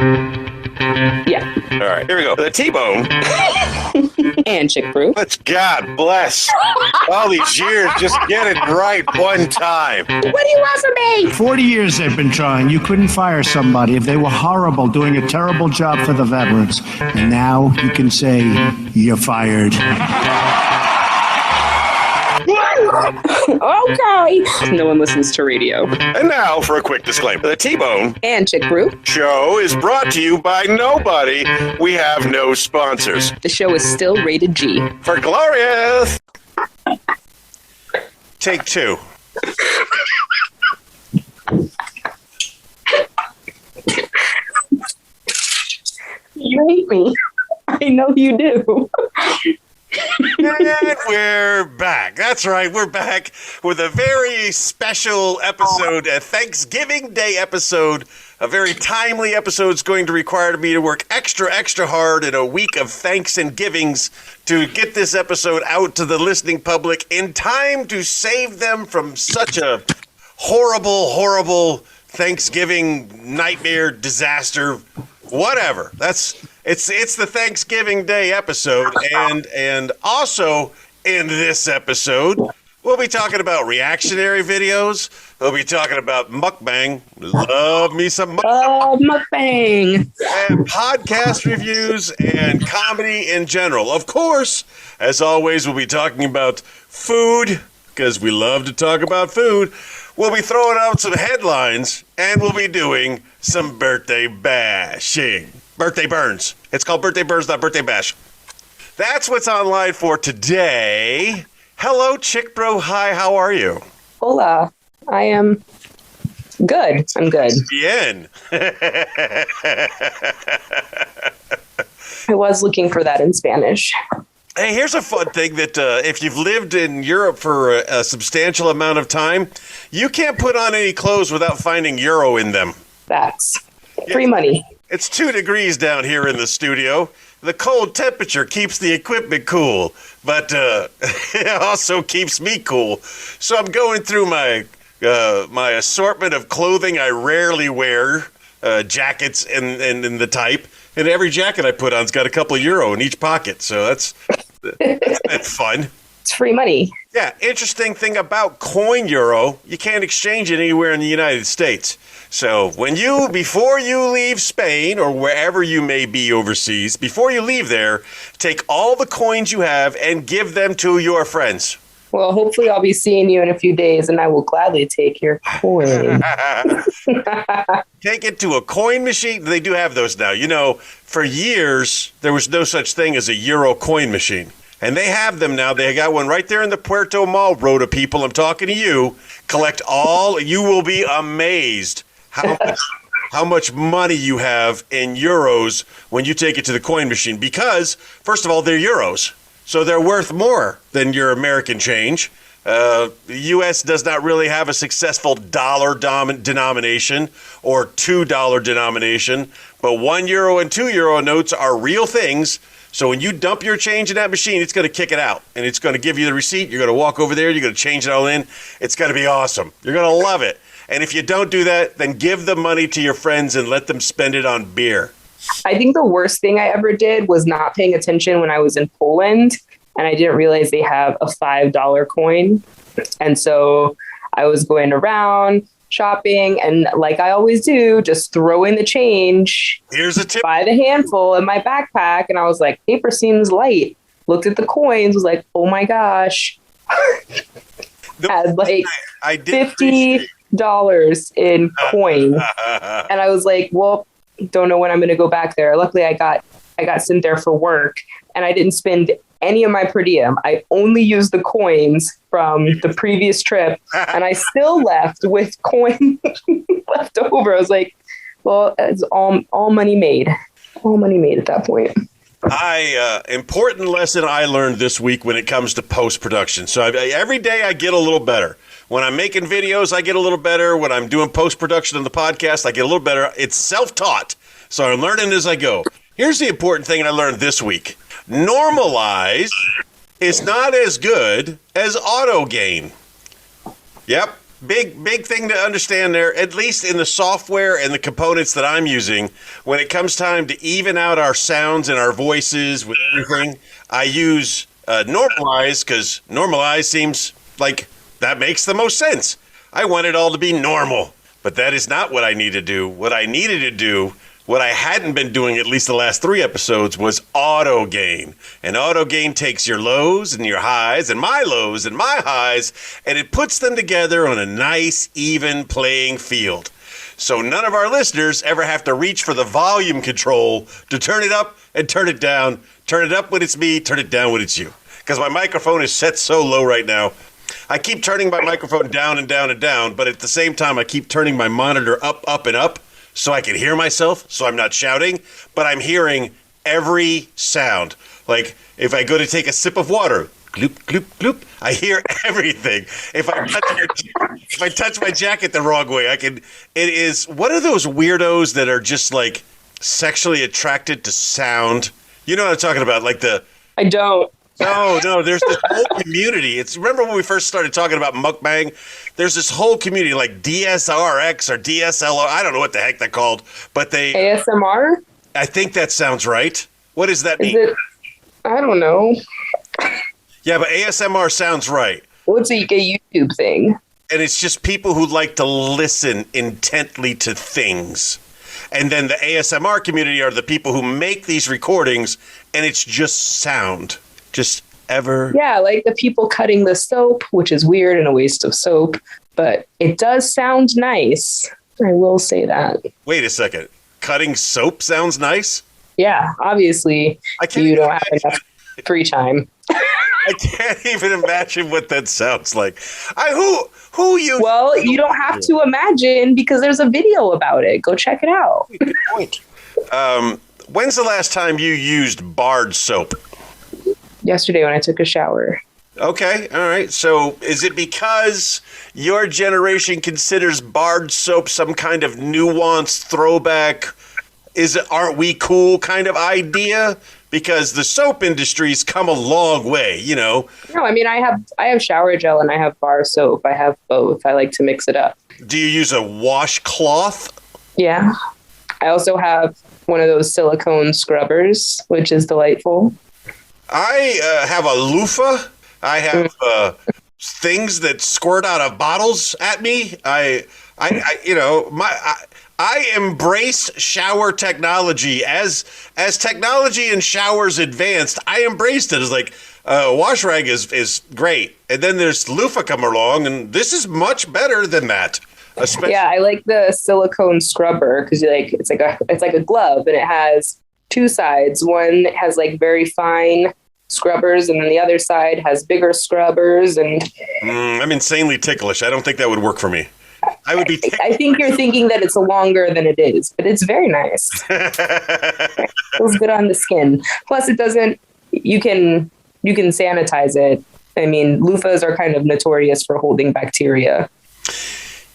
Yeah. All right, here we go. The T-bone. And chick brew. Let's God bless. All these years, just get it right one time. What do you want from me? 40 years they've been trying. You couldn't fire somebody if they were horrible, doing a terrible job for the veterans. And now you can say, you're fired. Okay. No one listens to radio. And now for a quick disclaimer. The T-bone And chick brew. show is brought to you by nobody. We have no sponsors. The show is still rated G. For glorious. Take two. You hate me. I know you do. And we're back. That's right. We're back with a very special episode, a Thanksgiving Day episode, a very timely episode. It's going to require me to work extra hard in a week of thanks and givings to get this episode out to the listening public in time to save them from such a horrible Thanksgiving nightmare, disaster, whatever. It's the Thanksgiving Day episode, and also in this episode, we'll be talking about reactionary videos. We'll be talking about mukbang. Love me some Mukbang. and podcast reviews and comedy in general. Of course, as always, we'll be talking about food because we love to talk about food. We'll be throwing out some headlines, and we'll be doing some birthday bashing. Birthday burns. It's called birthday burns, not birthday bash. That's what's online for today. Hello, Chick Bro. Hi, how are you? Hola. I am good. I'm good. Bien. I was looking for that in Spanish. Hey, here's a fun thing that if you've lived in Europe for a substantial amount of time, you can't put on any clothes without finding euro in them. That's free money. It's 2 degrees down here in the studio. The cold temperature keeps the equipment cool, but it also keeps me cool. So I'm going through my assortment of clothing I rarely wear, jackets and the type. And every jacket I put on's got a couple of euro in each pocket. So that's fun. It's free money. Yeah, interesting thing about coin euro, you can't exchange it anywhere in the United States. So before you leave Spain or wherever you may be overseas, before you leave there, take all the coins you have and give them to your friends. Well, hopefully I'll be seeing you in a few days, and I will gladly take your coin. Take it to a coin machine. They do have those now. You know, for years, there was no such thing as a euro coin machine. And they have them now. They got one right there in the Puerto Mall, Rhoda people. I'm talking to you. Collect all. You will be amazed how much money you have in euros when you take it to the coin machine. Because, first of all, they're euros. So they're worth more than your American change. The U.S. does not really have a successful dollar denomination or $2 denomination. But €1 and €2 notes are real things. So when you dump your change in that machine, it's going to kick it out. And it's going to give you the receipt. You're going to walk over there. You're going to change it all in. It's going to be awesome. You're going to love it. And if you don't do that, then give the money to your friends and let them spend it on beer. I think the worst thing I ever did was not paying attention when I was in Poland. And I didn't realize they have a $5 coin. And so I was going around shopping, and like I always do, just throw in the change. Here's a tip. By the handful in my backpack. And I was like, paper seems light. Looked at the coins, was like, oh my gosh. Had like $50 in coin. And I was like, well, don't know when I'm going to go back there. Luckily, I got sent there for work, and I didn't spend any of my per diem. I only used the coins from the previous trip, and I still left with coin left over. I was like, well, it's all money made. All money made at that point. Important lesson I learned this week when it comes to post-production. So every day I get a little better. When I'm making videos, I get a little better. When I'm doing post-production on the podcast, I get a little better. It's self-taught, so I'm learning as I go. Here's the important thing I learned this week. Normalize is not as good as auto gain. Yep, Big thing to understand there, at least in the software and the components that I'm using, when it comes time to even out our sounds and our voices with everything, I use normalize, because normalize seems like that makes the most sense. I want it all to be normal, but that is not what I need to do. What I needed to do, what I hadn't been doing at least the last 3 episodes, was auto gain. And auto gain takes your lows and your highs and my lows and my highs, and it puts them together on a nice, even playing field. So none of our listeners ever have to reach for the volume control to turn it up and turn it down. Turn it up when it's me, turn it down when it's you. Because my microphone is set so low right now. I keep turning my microphone down and down and down, but at the same time, I keep turning my monitor up and up so I can hear myself, so I'm not shouting, but I'm hearing every sound. Like, if I go to take a sip of water, gloop, gloop, gloop, I hear everything. If I touch my jacket the wrong way, what are those weirdos that are just, like, sexually attracted to sound? You know what I'm talking about, like I don't. No, there's this whole community. Remember when we first started talking about mukbang? There's this whole community like DSRX or DSLR. I don't know what the heck they're called, but ASMR? I think that sounds right. What does that mean? I don't know. Yeah, but ASMR sounds right. Well, it's a YouTube thing. And it's just people who like to listen intently to things. And then the ASMR community are the people who make these recordings, and it's just sound. Just ever. Yeah, like the people cutting the soap, which is weird and a waste of soap, but it does sound nice. I will say that. Wait a second. Cutting soap sounds nice? Yeah, obviously you don't have enough free time. I can't even imagine what that sounds like. Who you? Well, you don't have to imagine because there's a video about it. Go check it out. Good point. When's the last time you used barred soap? Yesterday when I took a shower. Okay, all right. So is it because your generation considers barred soap some kind of nuanced throwback, aren't we cool kind of idea? Because the soap industry's come a long way, you know. No, I mean, I have shower gel and I have bar soap. I have both. I like to mix it up. Do you use a washcloth? Yeah. I also have one of those silicone scrubbers, which is delightful. I have a loofah. I have things that squirt out of bottles at me. I embrace shower technology as technology and showers advanced. I embraced it as like wash rag is great, and then there's loofah come along, and this is much better than that. Yeah, I like the silicone scrubber because it's like a glove, and it has 2 sides. One has like very fine scrubbers, and then the other side has bigger scrubbers. And I'm insanely ticklish. I don't think that would work for me. I would be. I think you're thinking that it's longer than it is, but it's very nice. It feels good on the skin. Plus, it doesn't. You can sanitize it. I mean, loofahs are kind of notorious for holding bacteria.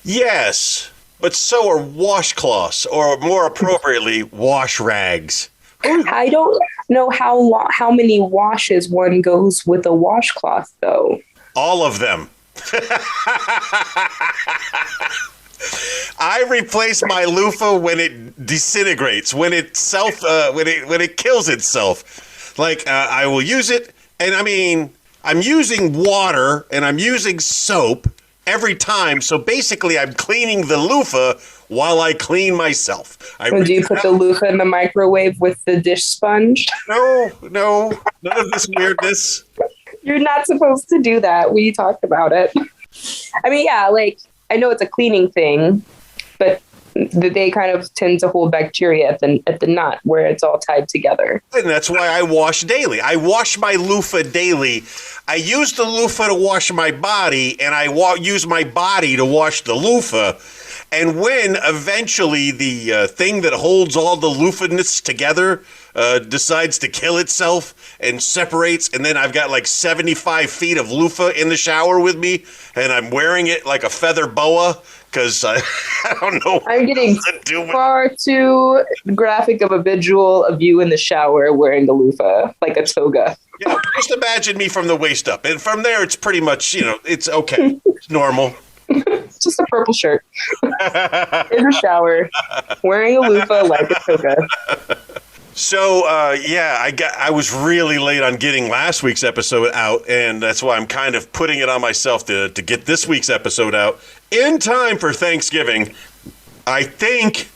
Yes, but so are washcloths, or more appropriately, wash rags. I don't know how many washes one goes with a washcloth, though. All of them. I replace my loofah when it disintegrates, when it kills itself. Like I will use it, and I mean I'm using water and I'm using soap every time. So basically, I'm cleaning the loofah while I clean myself. Do you put the loofah in the microwave with the dish sponge? No, none of this weirdness. You're not supposed to do that. We talked about it. I mean, yeah, like, I know it's a cleaning thing, but they kind of tend to hold bacteria at the nut where it's all tied together. And that's why I wash daily. I wash my loofah daily. I use the loofah to wash my body, and I use my body to wash the loofah. And when eventually the thing that holds all the loofah-ness together decides to kill itself and separates, and then I've got like 75 feet of loofah in the shower with me, and I'm wearing it like a feather boa because I don't know. I'm getting far too graphic of a visual of you in the shower wearing the loofah like a toga. Yeah, just imagine me from the waist up, and from there it's pretty much, it's okay, it's normal. Just a purple shirt. In the shower, wearing a loofah like a toga. So, I was really late on getting last week's episode out, and that's why I'm kind of putting it on myself to get this week's episode out in time for Thanksgiving. I think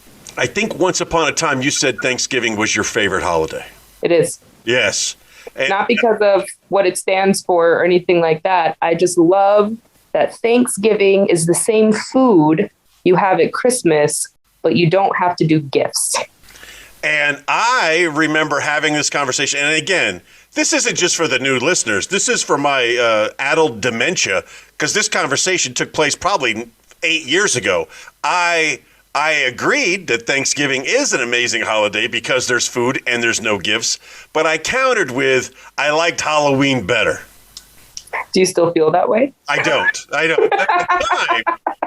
once upon a time you said Thanksgiving was your favorite holiday. It is. Yes. And not because of what it stands for or anything like that. I just love that Thanksgiving is the same food you have at Christmas, but you don't have to do gifts. And I remember having this conversation. And again, this isn't just for the new listeners. This is for my adult dementia, because this conversation took place probably 8 years ago. I agreed that Thanksgiving is an amazing holiday because there's food and there's no gifts. But I countered with, I liked Halloween better. Do you still feel that way? I don't.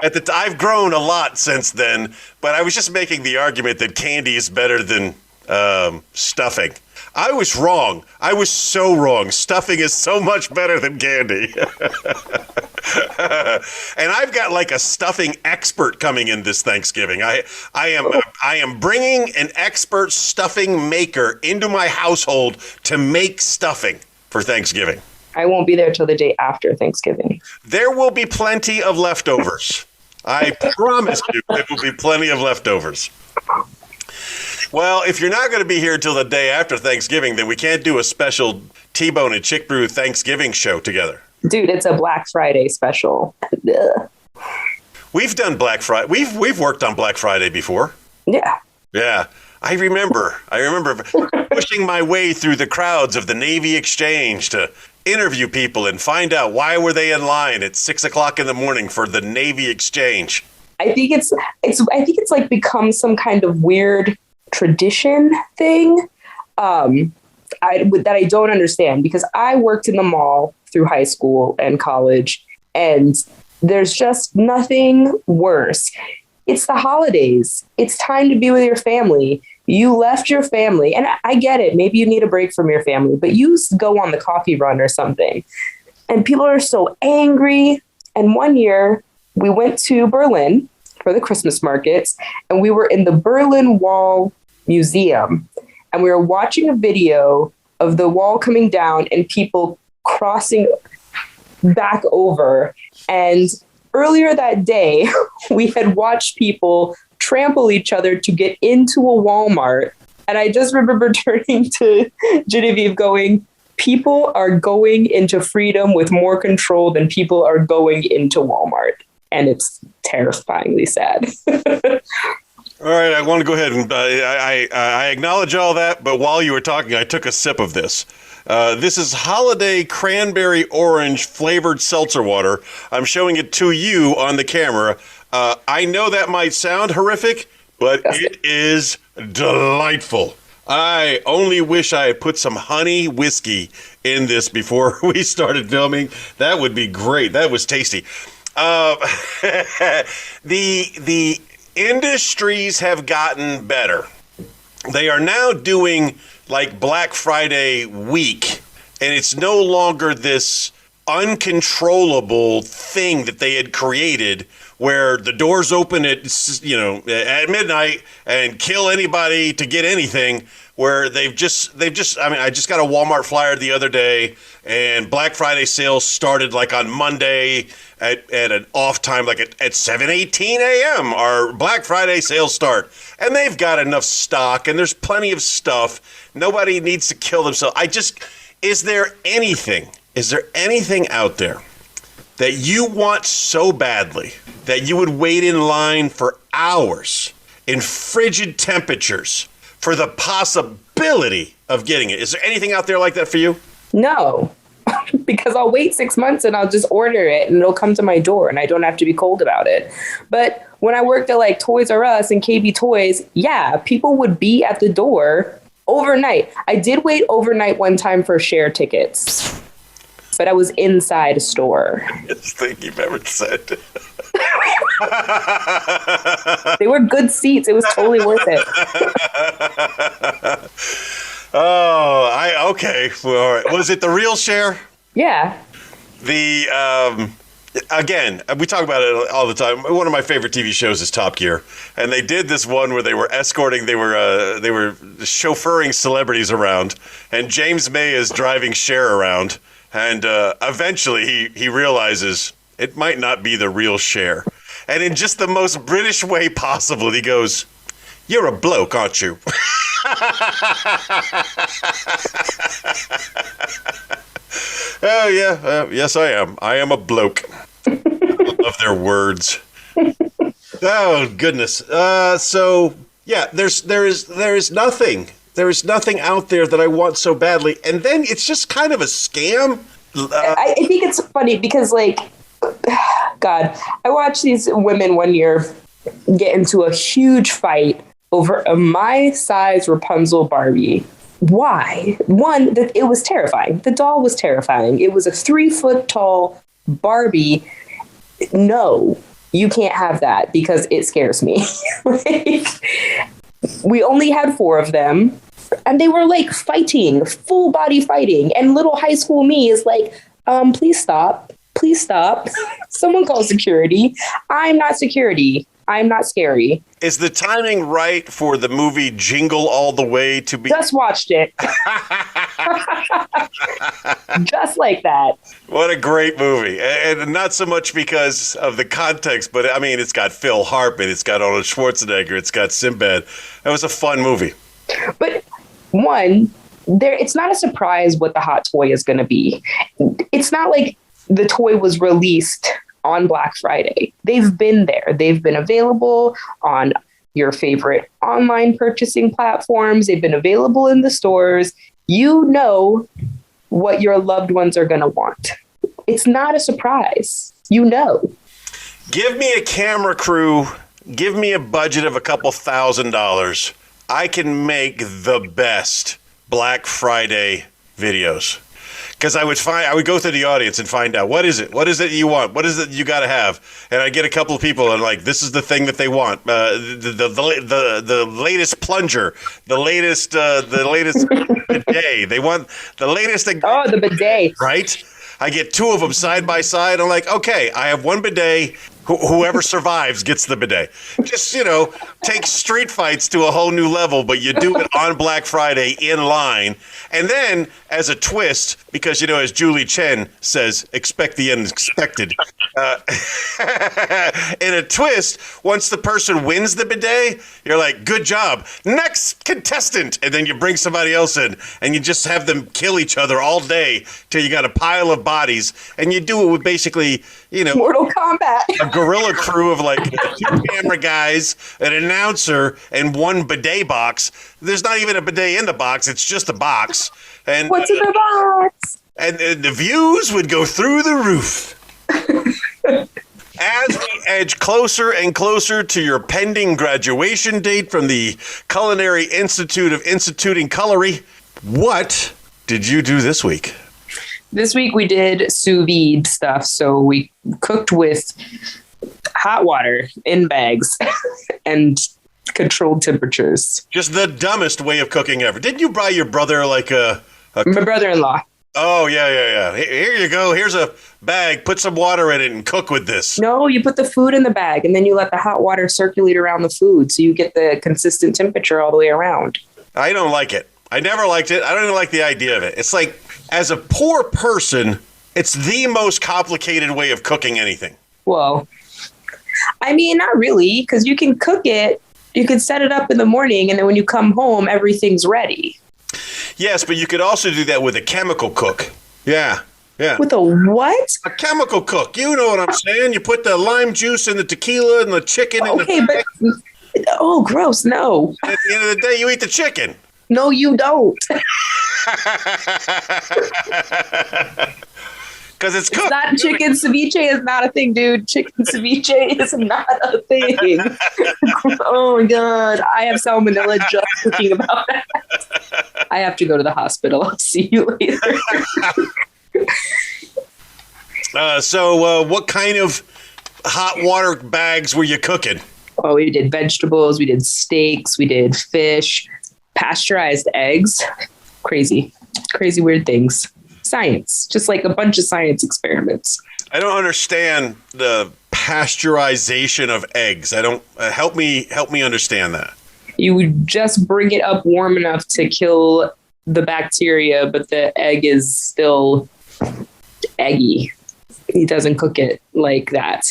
At the time, I've grown a lot since then, but I was just making the argument that candy is better than stuffing. I was wrong. I was so wrong. Stuffing is so much better than candy. And I've got like a stuffing expert coming in this Thanksgiving. I am bringing an expert stuffing maker into my household to make stuffing for Thanksgiving. I won't be there till the day after Thanksgiving. There will be plenty of leftovers. I promise you there will be plenty of leftovers. Well, if you're not going to be here until the day after Thanksgiving, then we can't do a special T-Bone and Chick Brew Thanksgiving show together. Dude, it's a Black Friday special. Ugh. We've done Black Friday. We've worked on Black Friday before. Yeah. Yeah. I remember pushing my way through the crowds of the Navy Exchange to interview people and find out why were they in line at 6 o'clock in the morning for the Navy Exchange. I think it's like become some kind of weird tradition thing that I don't understand, because I worked in the mall through high school and college, and there's just nothing worse. It's the holidays. It's time to be with your family. You left your family, and I get it. Maybe you need a break from your family, but you go on the coffee run or something. And people are so angry. And one year we went to Berlin for the Christmas markets, and we were in the Berlin Wall Museum, and we were watching a video of the wall coming down and people crossing back over. And earlier that day, we had watched people trample each other to get into a Walmart. And I just remember turning to Genevieve going, people are going into freedom with more control than people are going into Walmart. And it's terrifyingly sad. All right, I want to go ahead and I acknowledge all that, but while you were talking, I took a sip of this. This is holiday cranberry orange flavored seltzer water. I'm showing it to you on the camera. I know that might sound horrific, but it is delightful. I only wish I had put some honey whiskey in this before we started filming. That would be great. That was tasty. The industries have gotten better. They are now doing like Black Friday week, and it's no longer this uncontrollable thing that they had created where the doors open at midnight and kill anybody to get anything, where they've just I just got a Walmart flyer the other day, and Black Friday sales started like on Monday at an off time, like at 7:18 a.m. our Black Friday sales start, and they've got enough stock and there's plenty of stuff. Nobody needs to kill themselves. Is there anything out there that you want so badly that you would wait in line for hours in frigid temperatures for the possibility of getting it? Is there anything out there like that for you? No, because I'll wait 6 months and I'll just order it and it'll come to my door and I don't have to be cold about it. But when I worked at like Toys R Us and KB Toys, yeah, people would be at the door overnight. I did wait overnight one time for share tickets, but I was inside a store. Best thing you've ever said. They were good seats. It was totally worth it. Okay. Well, all right. Was it the real share? Yeah. The Again, we talk about it all the time. One of my favorite TV shows is Top Gear, and they did this one where they were escorting, they were chauffeuring celebrities around, and James May is driving Cher around, and eventually he realizes it might not be the real Cher, and in just the most British way possible, he goes, "You're a bloke, aren't you?" Oh yeah, yes I am. I am a bloke. I love their words. Oh goodness. So yeah, there is nothing. There is nothing out there that I want so badly, and then it's just kind of a scam. I think it's funny because, like, God, I watched these women one year get into a huge fight over a my size Rapunzel Barbie. Why? One, that it was terrifying. The doll was terrifying. It was a 3-foot tall Barbie. No, you can't have that because it scares me. Like, we only had 4 of them, and they were like fighting, full body fighting. And little high school me is like, please stop. Please stop. Someone call security. I'm not security. I'm not scary. Is the timing right for the movie Jingle All the Way to be? Just watched it. Just like that. What a great movie. And not so much because of the context, but I mean, it's got Phil Hartman, it's got Arnold Schwarzenegger, it's got Sinbad. It was a fun movie. But one, it's not a surprise what the hot toy is going to be. It's not like the toy was released on Black Friday. They've been there. They've been available on your favorite online purchasing platforms. They've been available in the stores. You know what your loved ones are going to want. It's not a surprise. You know. Give me a camera crew. Give me a budget of a couple $1,000. I can make the best Black Friday videos. Because I would go through the audience and find out, what is it you want? What is it you got to have? And I get a couple of people and like, this is the thing that they want. The latest plunger, the latest bidet. They want the latest thing. Oh, the bidet. Right? I get 2 of them side by side. I'm like, okay, I have one bidet. Whoever survives gets the bidet. Just, take street fights to a whole new level, but you do it on Black Friday in line. And then, as a twist, because, as Julie Chen says, expect the unexpected. In a twist, once the person wins the bidet, you're like, good job. Next contestant. And then you bring somebody else in, and you just have them kill each other all day till you got a pile of bodies. And you do it with basically, Mortal Kombat. A guerrilla crew of like 2 camera guys, an announcer, and 1 bidet box. There's not even a bidet in the box. It's just a box. And what's in the box? And the views would go through the roof. As we edge closer and closer to your pending graduation date from the Culinary Institute of Instituting Colory, what did you do this week? This week we did sous vide stuff. So we cooked with hot water in bags and controlled temperatures. Just the dumbest way of cooking ever. Didn't you buy your brother like a my brother-in-law. Oh, yeah. Here you go. Here's a bag. Put some water in it and cook with this. No, you put the food in the bag and then you let the hot water circulate around the food so you get the consistent temperature all the way around. I don't like it. I never liked it. I don't even like the idea of it. It's like, as a poor person, it's the most complicated way of cooking anything. Well, I mean, not really, because you can cook it. You can set it up in the morning, and then when you come home, everything's ready. Yes, but you could also do that with a chemical cook. Yeah. With a what? A chemical cook. You know what I'm saying? You put the lime juice and the tequila and the chicken in the bag. But oh, gross, no. And at the end of the day, you eat the chicken. No, you don't. Because it's cooked. It's not chicken ceviche is not a thing, dude. Chicken ceviche is not a thing. Oh my God. I have salmonella just thinking about that. I have to go to the hospital. I'll see you later. So what kind of hot water bags were you cooking? Oh, we did vegetables. We did steaks. We did fish. Pasteurized eggs. Crazy weird things. Science, just like a bunch of science experiments. I don't understand the pasteurization of eggs. I don't help me understand that. You would just bring it up warm enough to kill the bacteria, but the egg is still eggy. He doesn't cook it like that.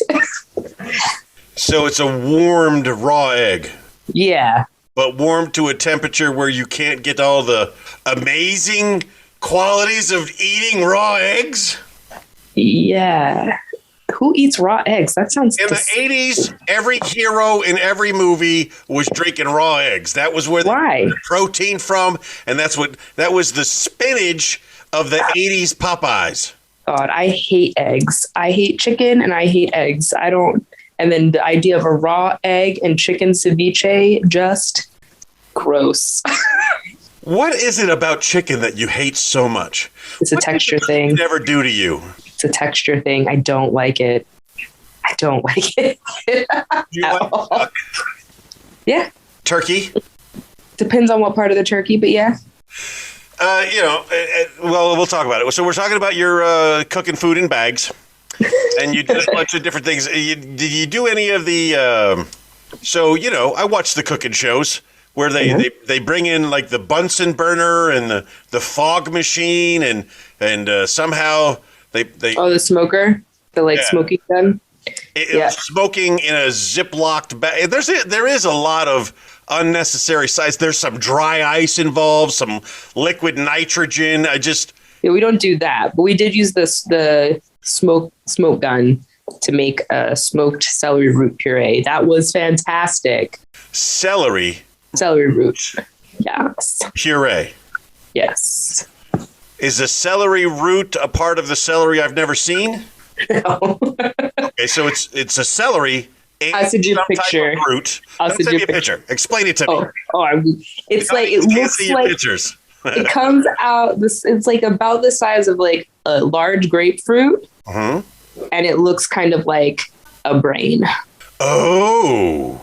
So it's a warmed raw egg. Yeah. But warmed to a temperature where you can't get all the amazing qualities of eating raw eggs? Yeah. Who eats raw eggs? That sounds... In the 80s, every hero in every movie was drinking raw eggs. That was where they got the protein from, and that was the spinach of the 80s Popeyes. God, I hate eggs. I hate chicken and I hate eggs. I don't... And then the idea of a raw egg and chicken ceviche, just gross. What is it about chicken that you hate so much? It's a texture thing. What never do to you? It's a texture thing. I don't like it. I don't like it. You like duck? Yeah. Turkey? Depends on what part of the turkey, but yeah. Well, we'll talk about it. So we're talking about your cooking food in bags. And you did a bunch of different things. Did you do any of the... I watch the cooking shows where they bring in like the Bunsen burner and the fog machine and somehow they... Oh, the smoker? The smoking gun? It was smoking in a Ziplocked bag. There is a lot of unnecessary size. There's some dry ice involved, some liquid nitrogen. Yeah, we don't do that, but we did use the smoke gun to make a smoked celery root puree. That was fantastic. Celery root. Yes. Puree. Yes. Is the celery root a part of the celery I've never seen? No. Okay, so it's a celery. I'll send you a picture. Root. I'll send you a picture. Explain it to me. It's like it looks like pictures. It comes out. It's like about the size of like a large grapefruit, and it looks kind of like a brain. Oh,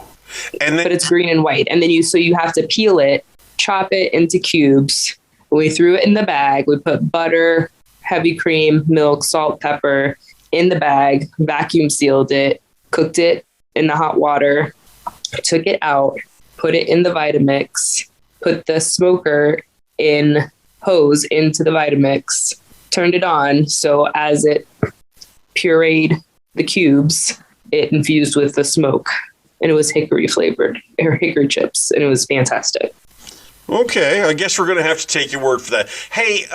but it's green and white, and then you have to peel it, chop it into cubes. We threw it in the bag. We put butter, heavy cream, milk, salt, pepper in the bag. Vacuum sealed it. Cooked it in the hot water. Took it out. Put it in the Vitamix. Put the smoker in hose into the Vitamix, turned it on. So as it pureed the cubes, it infused with the smoke, and it was hickory flavored, or hickory chips, and it was fantastic. Okay, I guess we're going to have to take your word for that. Hey,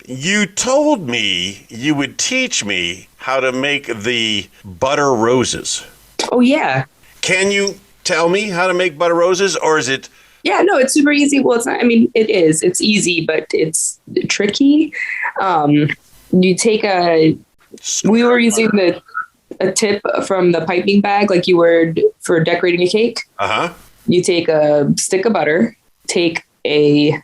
you told me you would teach me how to make the butter roses. Oh, yeah. Can you tell me how to make butter roses, or is it... Yeah, no, it's super easy. Well, it's not, I mean, it is. It's easy, but it's tricky. You take we were using a tip from the piping bag, like you were for decorating a cake. Uh-huh. You take a stick of butter, take a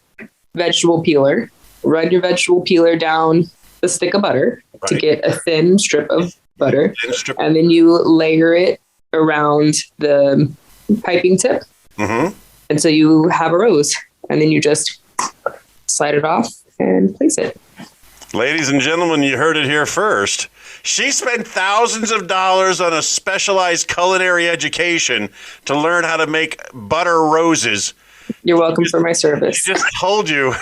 vegetable peeler, run your vegetable peeler down the stick of butter to get a thin strip of butter. And then you layer it around the piping tip. Mm-hmm. And so you have a rose, and then you just slide it off and place it. Ladies and gentlemen, you heard it here first. She spent thousands of dollars on a specialized culinary education to learn how to make butter roses. You're welcome for my service. She just told you.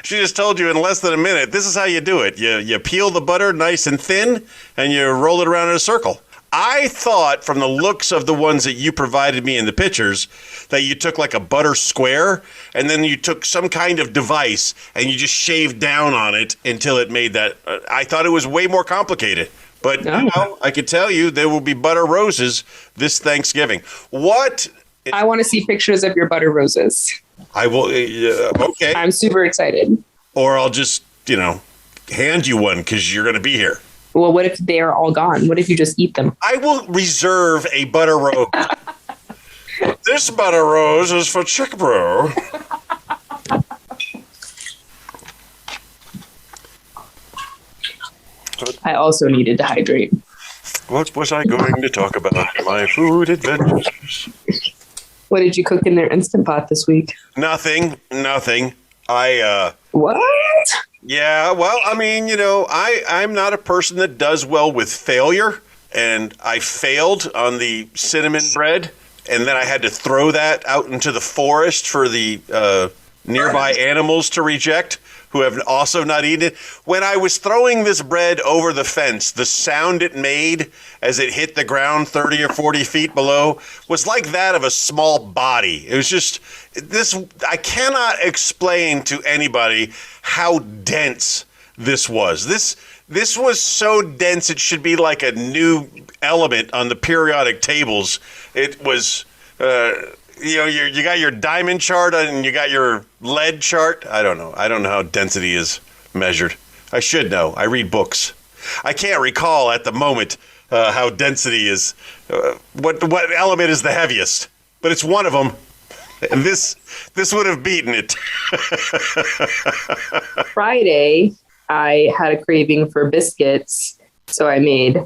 She just told you in less than a minute. This is how you do it. You peel the butter nice and thin, and you roll it around in a circle. I thought from the looks of the ones that you provided me in the pictures that you took like a butter square and then you took some kind of device and you just shaved down on it until it made that. I thought it was way more complicated. But I can tell you there will be butter roses this Thanksgiving. What? I want to see pictures of your butter roses. I will. Okay. I'm super excited. Or I'll just, hand you one because you're going to be here. Well, what if they are all gone? What if you just eat them? I will reserve a butter rose. This butter rose is for Chick Bro. I also needed to hydrate. What was I going to talk about? My food adventures. What did you cook in their Instant Pot this week? Nothing. What? Yeah, well, I mean, I'm not a person that does well with failure, and I failed on the cinnamon bread, and then I had to throw that out into the forest for the nearby animals to reject, who have also not eaten it. When I was throwing this bread over the fence, the sound it made as it hit the ground 30 or 40 feet below was like that of a small body. It was just this. I cannot explain to anybody how dense this was. This was so dense it should be like a new element on the periodic tables. It was. You got your diamond chart and you got your lead chart. I don't know how density is measured. I should know. I read books. I can't recall at the moment how density is. What element is the heaviest? But it's one of them. And this would have beaten it. Friday, I had a craving for biscuits, so I made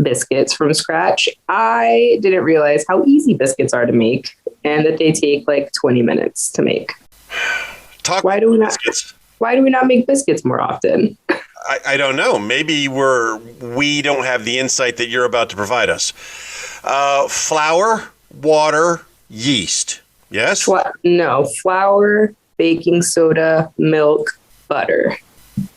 biscuits from scratch. I didn't realize how easy biscuits are to make and that they take like 20 minutes to make. Why do we not make biscuits more often? I don't know. Maybe we don't have the insight that you're about to provide us. Flour, water, yeast. Yes? No, flour, baking soda, milk, butter,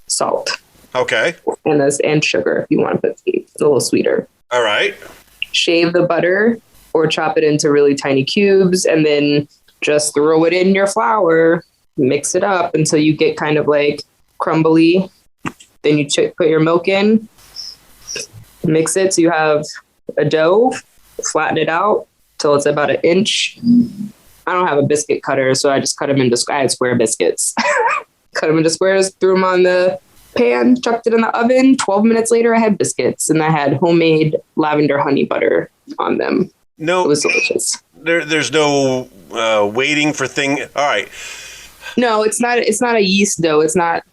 salt. Okay. And sugar if you want to put a little sweeter. All right. Shave the butter or chop it into really tiny cubes and then just throw it in your flour, mix it up until you get kind of like crumbly. Then you put your milk in, mix it so you have a dough, flatten it out till it's about 1 inch. I don't have a biscuit cutter, so I just cut them into I had square biscuits. Cut them into squares, threw them on the pan, chucked it in the oven. 12 minutes later, I had biscuits, and I had homemade lavender honey butter on them. No, it was delicious. There's no waiting for thing. All right. No, it's not. It's not a yeast dough. It's not.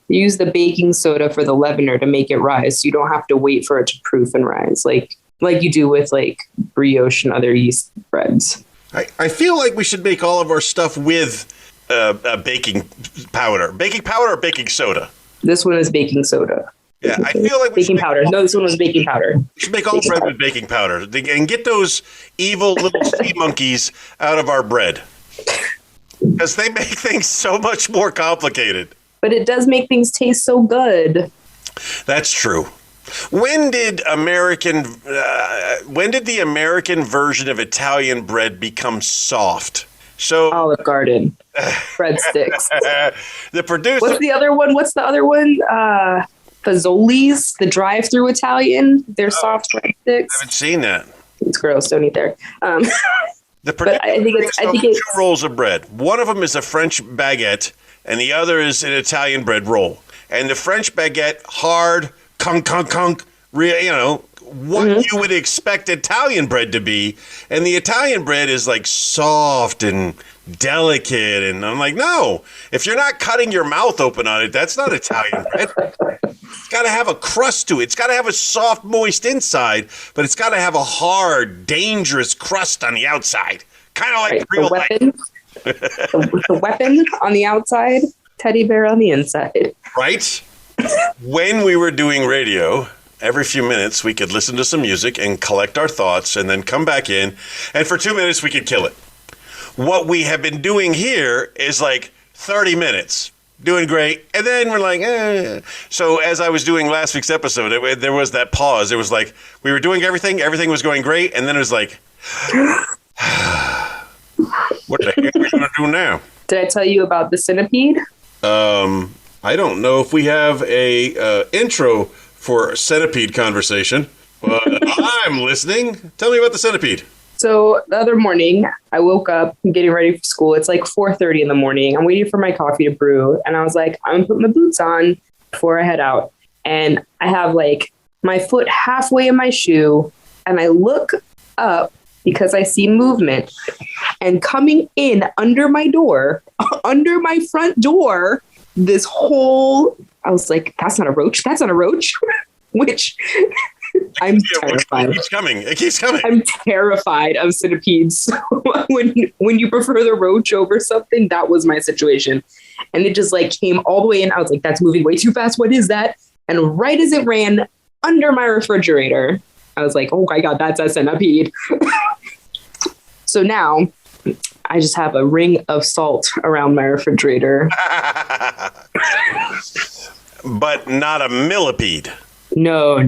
You use the baking soda for the leavener to make it rise, so you don't have to wait for it to proof and rise like you do with like brioche and other yeast breads. I feel like we should make all of our stuff with baking powder or baking soda. This one is baking soda. Yeah, I feel like baking powder. No, this one was baking powder. We should make all bread with baking powder and get those evil little sea monkeys out of our bread because they make things so much more complicated. But it does make things taste so good. That's true. When did the American version of Italian bread become soft? So Olive Garden breadsticks. The producer. What's the other one? Fazoli's, the drive-through Italian. They're soft breadsticks. I haven't seen that. It's gross. Don't eat there. The producer I think it's two rolls of bread. One of them is a French baguette, and the other is an Italian bread roll. And the French baguette, hard, kunk, real, what you would expect Italian bread to be. And the Italian bread is like soft and delicate. And I'm like, no, if you're not cutting your mouth open on it, that's not Italian bread. It's got to have a crust to it. It's got to have a soft, moist inside, but it's got to have a hard, dangerous crust on the outside. Kind of like real life. The weapon on the outside, teddy bear on the inside. Right? When we were doing radio, every few minutes we could listen to some music and collect our thoughts and then come back in. And for 2 minutes we could kill it. What we have been doing here is like 30 minutes. Doing great. And then we're like, eh. So as I was doing last week's episode, there was that pause. It was like we were doing everything. Everything was going great. And then it was like, what the heck are we going to do now? Did I tell you about the centipede? I don't know if we have a intro for centipede conversation, but I'm listening. Tell me about the centipede. So the other morning, I woke up getting ready for school. It's like 4:30 in the morning. I'm waiting for my coffee to brew. And I was like, I'm going to put my boots on before I head out. And I have like my foot halfway in my shoe. And I look up because I see movement. And coming in under my door, under my front door, this whole, I was like, that's not a roach. That's not a roach. Which I'm terrified. It keeps coming. It keeps coming. I'm terrified of centipedes. when you prefer the roach over something, that was my situation. And it just like came all the way in. I was like, that's moving way too fast. What is that? And right as it ran under my refrigerator, I was like, oh my God, that's a centipede. So now I just have a ring of salt around my refrigerator. But not a millipede. No.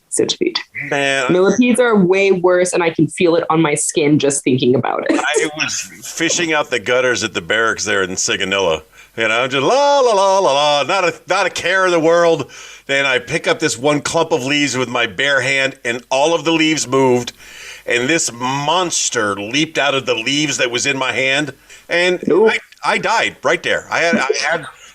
Centipede. Man, Millipedes are way worse, and I can feel it on my skin just thinking about it. I was fishing out the gutters at the barracks there in Sigonella. Just la la la la la, not a care in the world. Then I pick up this one clump of leaves with my bare hand, and all of the leaves moved, and this monster leaped out of the leaves that was in my hand, and I died right there. I had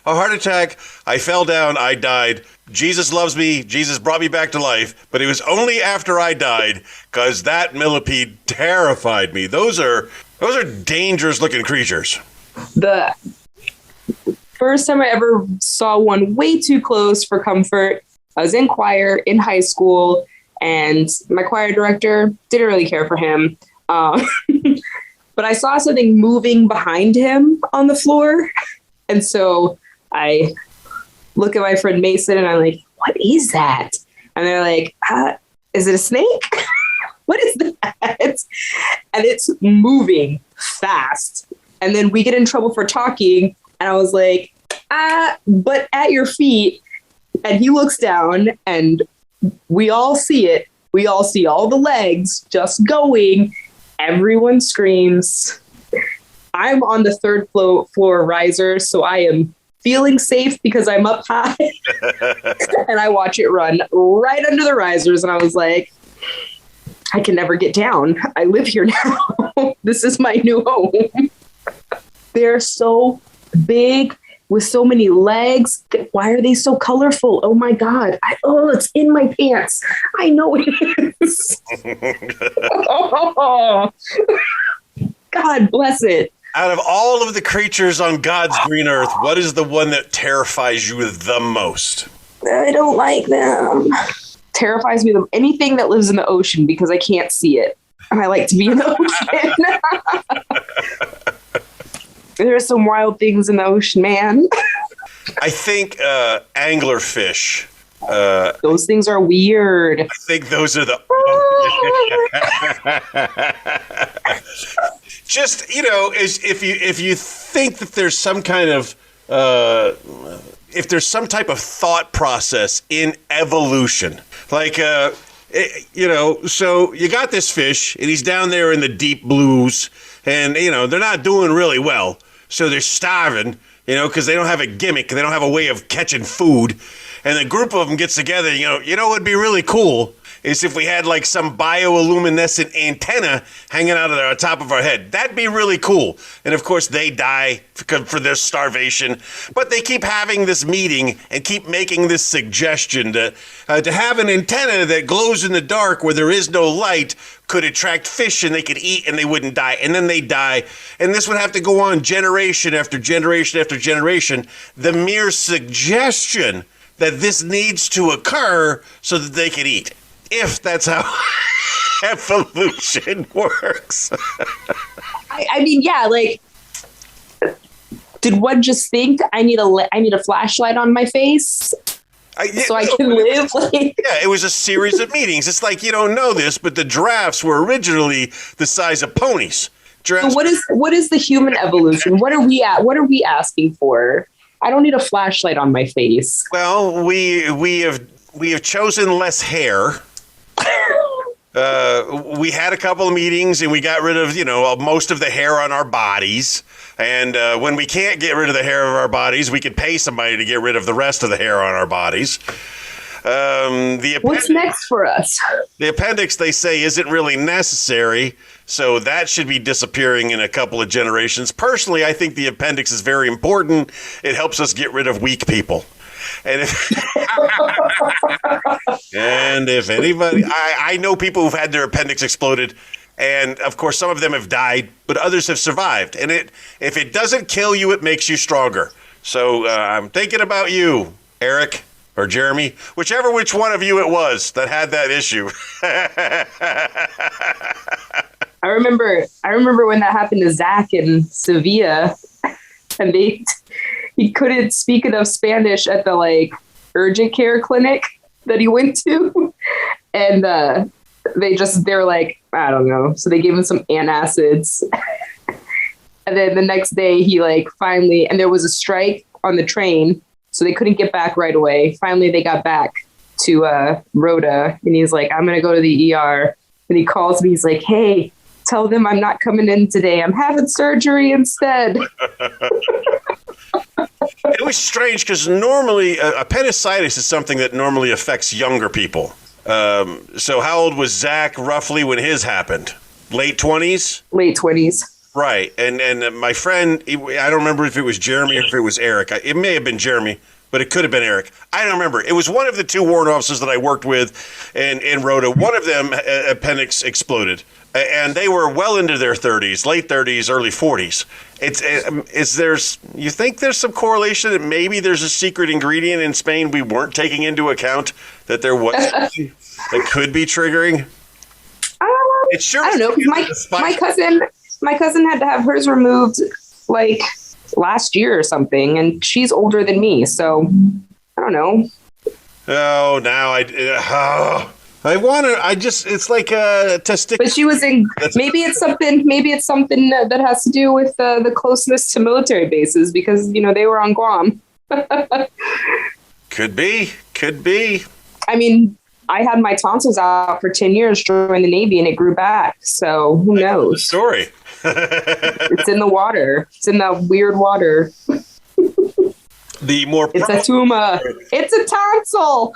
a heart attack. I fell down. I died. Jesus loves me. Jesus brought me back to life, but it was only after I died because that millipede terrified me. Those are dangerous looking creatures. The first time I ever saw one way too close for comfort, I was in choir in high school, and my choir director didn't really care for him. But I saw something moving behind him on the floor. And so I look at my friend Mason and I'm like, what is that? And they're like, is it a snake? What is that? And it's moving fast. And then we get in trouble for talking. And I was like, but at your feet. And he looks down and we all see it. We all see all the legs just going. Everyone screams. I'm on the third floor riser, so I am feeling safe because I'm up high. And I watch it run right under the risers. And I was like, I can never get down. I live here now. This is my new home. They're so big with so many legs. Why are they so colorful? Oh my God. It's in my pants. I know it is. Oh, God bless it. Out of all of the creatures on God's green earth, what is the one that terrifies you the most? I don't like them. Terrifies me anything that lives in the ocean because I can't see it. And I like to be in the ocean. There are some wild things in the ocean, man. I think anglerfish. Those things are weird. I think those are the... Just, if you think that there's some kind of... if there's some type of thought process in evolution, like... so you got this fish, and he's down there in the deep blues, and, they're not doing really well. So they're starving, because they don't have a gimmick. They don't have a way of catching food. And a group of them gets together, what would be really cool is if we had like some bioluminescent antenna hanging out of the top of our head. That'd be really cool. And of course they die for their starvation, but they keep having this meeting and keep making this suggestion to have an antenna that glows in the dark where there is no light could attract fish and they could eat and they wouldn't die. And then they die. And this would have to go on generation after generation after generation. The mere suggestion that this needs to occur so that they can eat. If that's how evolution works. I mean, yeah, like, did one just think I need a flashlight on my face so I can live? Yeah, it was a series of meetings. It's like, you don't know this, but the giraffes were originally the size of ponies. So what is the human evolution? What are we asking for? I don't need a flashlight on my face. Well, we have chosen less hair. We had a couple of meetings and we got rid of, most of the hair on our bodies. And when we can't get rid of the hair of our bodies, we could pay somebody to get rid of the rest of the hair on our bodies. What's next for us? The appendix, they say, isn't really necessary. So that should be disappearing in a couple of generations. Personally, I think the appendix is very important. It helps us get rid of weak people. And if anybody, I know people who've had their appendix exploded, and of course some of them have died, but others have survived. And if it doesn't kill you, it makes you stronger. So I'm thinking about you, Eric. or Jeremy, which one of you it was that had that issue. I remember when that happened to Zach in Sevilla, and he couldn't speak enough Spanish at the urgent care clinic that he went to, and they're like, I don't know, so they gave him some antacids, and then the next day he finally, and there was a strike on the train, so they couldn't get back right away. Finally, they got back to Rhoda, and he's like, I'm gonna go to the ER, and he calls me, he's like, hey, tell them I'm not coming in today. I'm having surgery instead. It was strange because normally appendicitis is something that normally affects younger people. So how old was Zach roughly when his happened? Late 20s? Late 20s. Right. And my friend, I don't remember if it was Jeremy or if it was Eric. It may have been Jeremy, but it could have been Eric. I don't remember. It was one of the two warrant officers that I worked with in Rhoda. One of them, appendix exploded. And they were well into their 30s, late 30s, early 40s. You think there's some correlation that maybe there's a secret ingredient in Spain we weren't taking into account that there was something that could be triggering? It sure I don't know. My cousin had to have hers removed last year or something, and she's older than me, so I don't know. Oh, now it's like a testicular. But she was in, maybe it's something that has to do with the closeness to military bases, because, they were on Guam. Could be. I mean, I had my tonsils out for 10 years during the Navy, and it grew back. So who knows? Story. It's in the water. It's in that weird water. It's a tumor. It's a tonsil.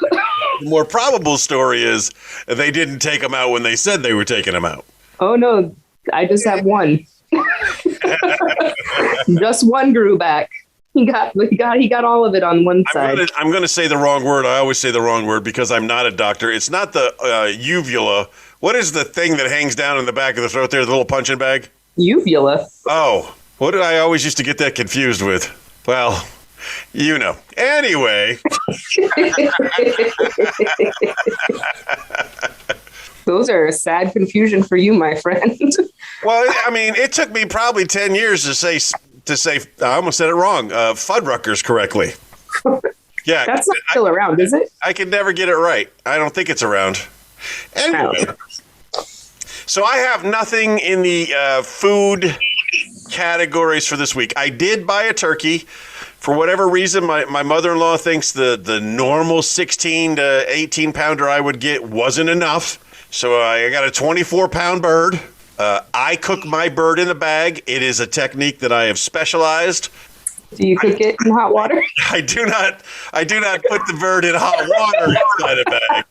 The more probable story is they didn't take them out when they said they were taking them out. Oh no, I just have one. Just one grew back. He got all of it on one side. I'm going to say the wrong word. I always say the wrong word because I'm not a doctor. It's not the uvula. What is the thing that hangs down in the back of the throat there, the little punching bag? Uvula. Oh, what did I always used to get that confused with? Well, Anyway. Those are a sad confusion for you, my friend. Well, I mean, it took me probably 10 years to say I almost said it wrong, Fuddruckers correctly. Yeah. That's not still around, is it? I can never get it right. I don't think it's around. Anyway. So I have nothing in the food categories for this week. I did buy a turkey. For whatever reason, my mother-in-law thinks the normal 16 to 18 pounder I would get wasn't enough. So I got a 24-pound bird. I cook my bird in the bag. It is a technique that I have specialized. Do you cook it in hot water? I do not put the bird in hot water inside a bag.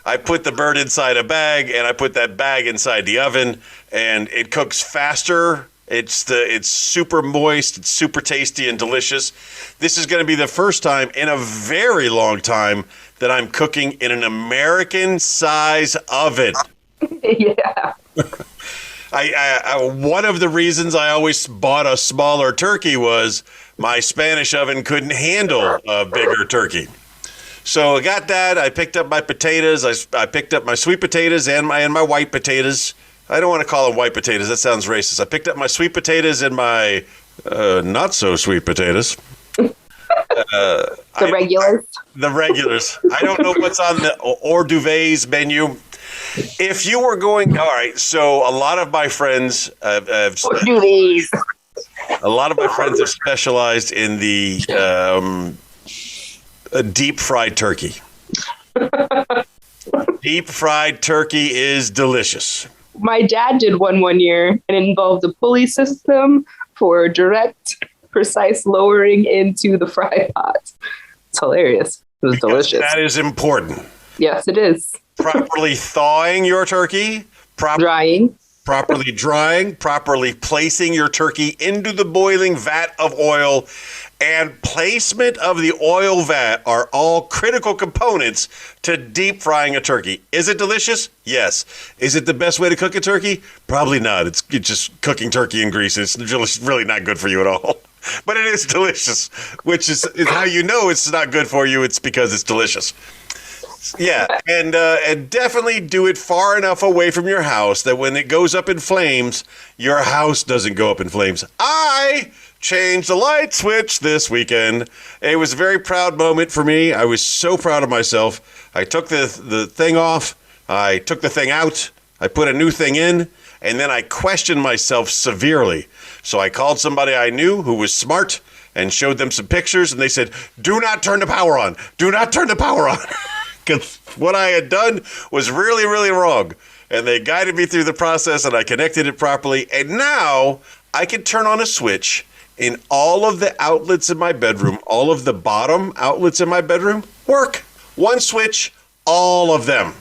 I put the bird inside a bag, and I put that bag inside the oven, and it cooks faster. It's super moist, it's super tasty and delicious. This is going to be the first time in a very long time that I'm cooking in an American size oven. Yeah. I one of the reasons I always bought a smaller turkey was my Spanish oven couldn't handle a bigger turkey. So I got that. I picked up my potatoes. I picked up my sweet potatoes and my white potatoes. I don't want to call them white potatoes. That sounds racist. I picked up my sweet potatoes and my not so sweet potatoes. The regulars. The regulars. I don't know what's on the hors d'oeuvres menu. If you were going, all right. So a lot of my friends have specialized in the deep fried turkey. Deep fried turkey is delicious. My dad did one year, and it involved a pulley system for direct, precise lowering into the fry pot. It's hilarious. It was delicious. That is important. Yes, it is. Properly thawing your turkey. Drying. Properly drying. Properly placing your turkey into the boiling vat of oil. And placement of the oil vat are all critical components to deep frying a turkey. Is it delicious? Yes. Is it the best way to cook a turkey? Probably not. It's just cooking turkey in grease. It's really not good for you at all. But it is delicious, which is how you know it's not good for you. It's because it's delicious. Yeah, and definitely do it far enough away from your house that when it goes up in flames, your house doesn't go up in flames. I changed the light switch this weekend. It was a very proud moment for me. I was so proud of myself. I took the thing off. I took the thing out. I put a new thing in, and then I questioned myself severely. So I called somebody I knew who was smart and showed them some pictures, and they said, do not turn the power on. Do not turn the power on. Because what I had done was really, really wrong. And they guided me through the process, and I connected it properly. And now I can turn on a switch in all of the outlets in my bedroom, all of the bottom outlets in my bedroom work. One switch, all of them.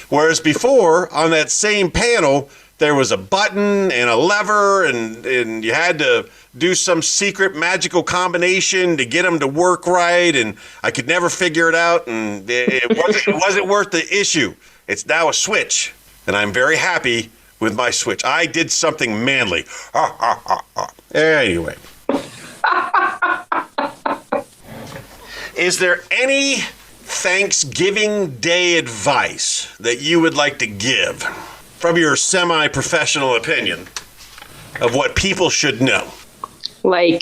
Whereas before, on that same panel, there was a button and a lever, and you had to do some secret magical combination to get them to work right, and I could never figure it out, and it wasn't worth the issue. It's now a switch, and I'm very happy with my switch. I did something manly. Anyway. Is there any Thanksgiving Day advice that you would like to give from your semi-professional opinion of what people should know? Like,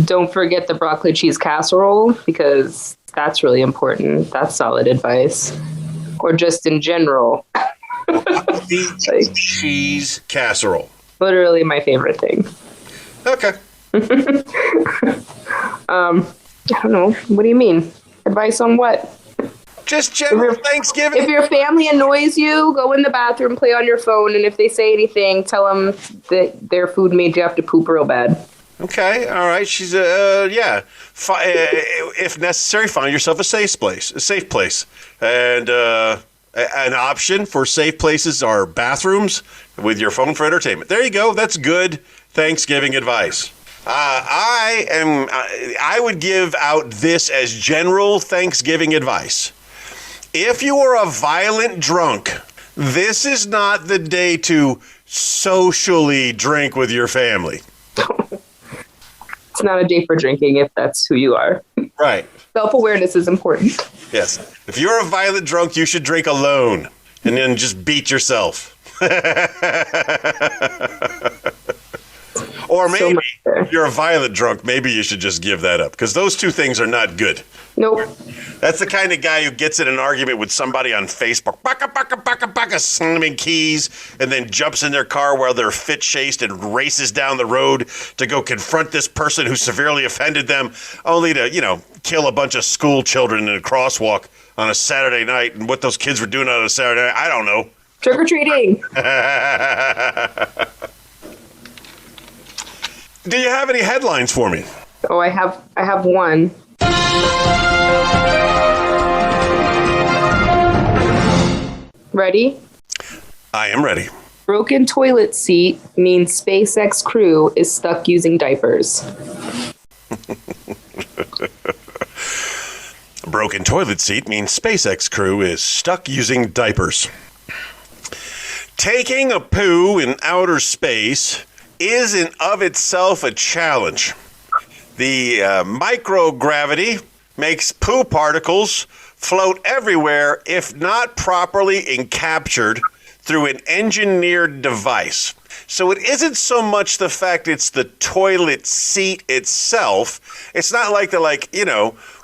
don't forget the broccoli cheese casserole, because that's really important. That's solid advice. Or just in general. Broccoli cheese casserole. Literally my favorite thing. Okay. I don't know. What do you mean? Advice on what? Just general Thanksgiving. If your family annoys you, go in the bathroom, play on your phone, and if they say anything, tell them that their food made you have to poop real bad. Okay, all right. She's yeah. If necessary, find yourself a safe place, and an option for safe places are bathrooms with your phone for entertainment. There you go. That's good Thanksgiving advice. I would give out this as general Thanksgiving advice. If you are a violent drunk, this is not the day to socially drink with your family. It's not a day for drinking if that's who you are. Right. Self-awareness is important. Yes. If you're a violent drunk, you should drink alone and then just beat yourself. Or maybe if you're a violent drunk, maybe you should just give that up, because those two things are not good. Nope. That's the kind of guy who gets in an argument with somebody on Facebook, slamming keys, and then jumps in their car while they're fit-chased and races down the road to go confront this person who severely offended them, only to, kill a bunch of school children in a crosswalk on a Saturday night. And what those kids were doing on a Saturday night, I don't know. Trick-or-treating. Do you have any headlines for me? Oh, I have one. Ready? I am ready. Broken toilet seat means SpaceX crew is stuck using diapers. A broken toilet seat means SpaceX crew is stuck using diapers. Taking a poo in outer space is in of itself a challenge. The microgravity makes poo particles float everywhere if not properly encaptured through an engineered device. So it isn't so much the fact it's the toilet seat itself. It's not like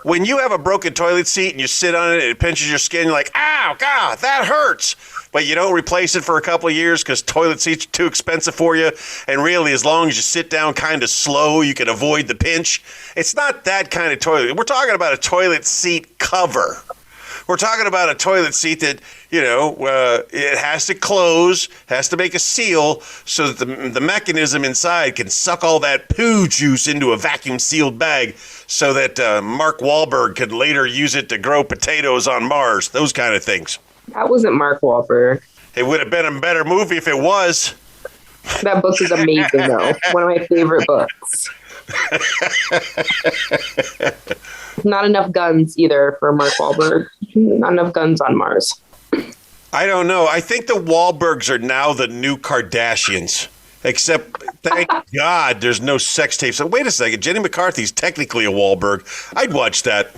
when you have a broken toilet seat and you sit on it and it pinches your skin, you're like, ow, God, that hurts. But you don't replace it for a couple of years because toilet seats are too expensive for you. And really, as long as you sit down kind of slow, you can avoid the pinch. It's not that kind of toilet. We're talking about a toilet seat cover. We're talking about a toilet seat that, it has to close, has to make a seal so that the mechanism inside can suck all that poo juice into a vacuum-sealed bag so that Mark Wahlberg could later use it to grow potatoes on Mars, those kind of things. That wasn't Mark Wahlberg. It would have been a better movie if it was. That book is amazing, though. One of my favorite books. Not enough guns either for Mark Wahlberg. Not enough guns on Mars. I don't know. I think the Wahlbergs are now the new Kardashians. Except, thank God, there's no sex tapes. So wait a second, Jenny McCarthy's technically a Wahlberg. I'd watch that.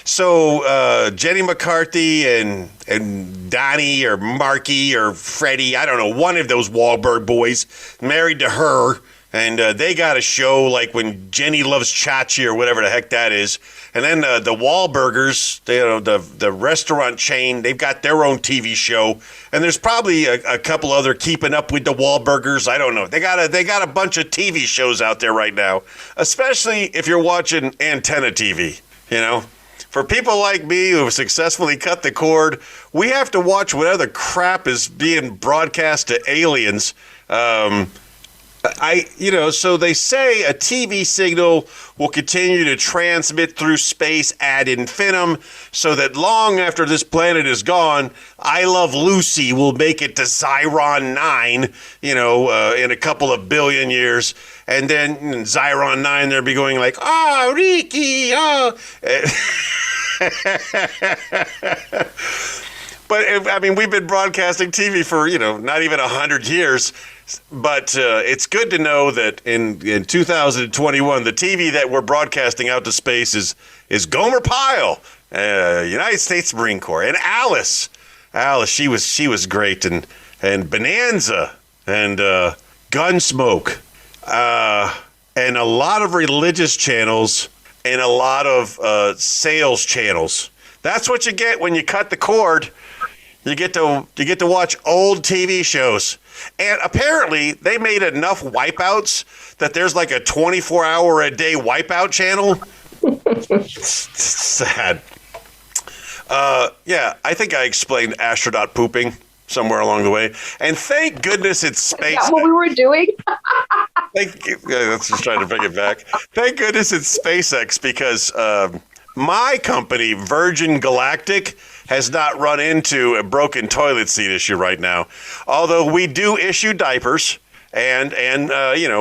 So Jenny McCarthy and Donnie or Marky or Freddie, I don't know, one of those Wahlberg boys married to her. And they got a show like when Jenny Loves Chachi or whatever the heck that is. And then the Wahlburgers, the restaurant chain, they've got their own TV show. And there's probably a couple other Keeping Up with the Wahlburgers. I don't know. They got a bunch of TV shows out there right now, especially if you're watching antenna TV, For people like me who have successfully cut the cord, we have to watch what other crap is being broadcast to aliens. So they say a TV signal will continue to transmit through space ad infinitum so that long after this planet is gone, I Love Lucy will make it to Zyron 9, in a couple of billion years. And then in Zyron 9, they'll be going like, oh, Ricky, oh. But, we've been broadcasting TV for, not even 100 years. But it's good to know that in 2021, the TV that we're broadcasting out to space is Gomer Pyle, United States Marine Corps, and Alice, she was great, and Bonanza, and Gunsmoke, and a lot of religious channels, and a lot of sales channels. That's what you get when you cut the cord. You get to watch old TV shows. And apparently, they made enough wipeouts that there's like a 24-hour-a-day wipeout channel. Sad. I think I explained astronaut pooping somewhere along the way. And thank goodness it's space. Is that what we were doing? Let's just try to bring it back. Thank goodness it's SpaceX because my company, Virgin Galactic, has not run into a broken toilet seat issue right now. Although we do issue diapers and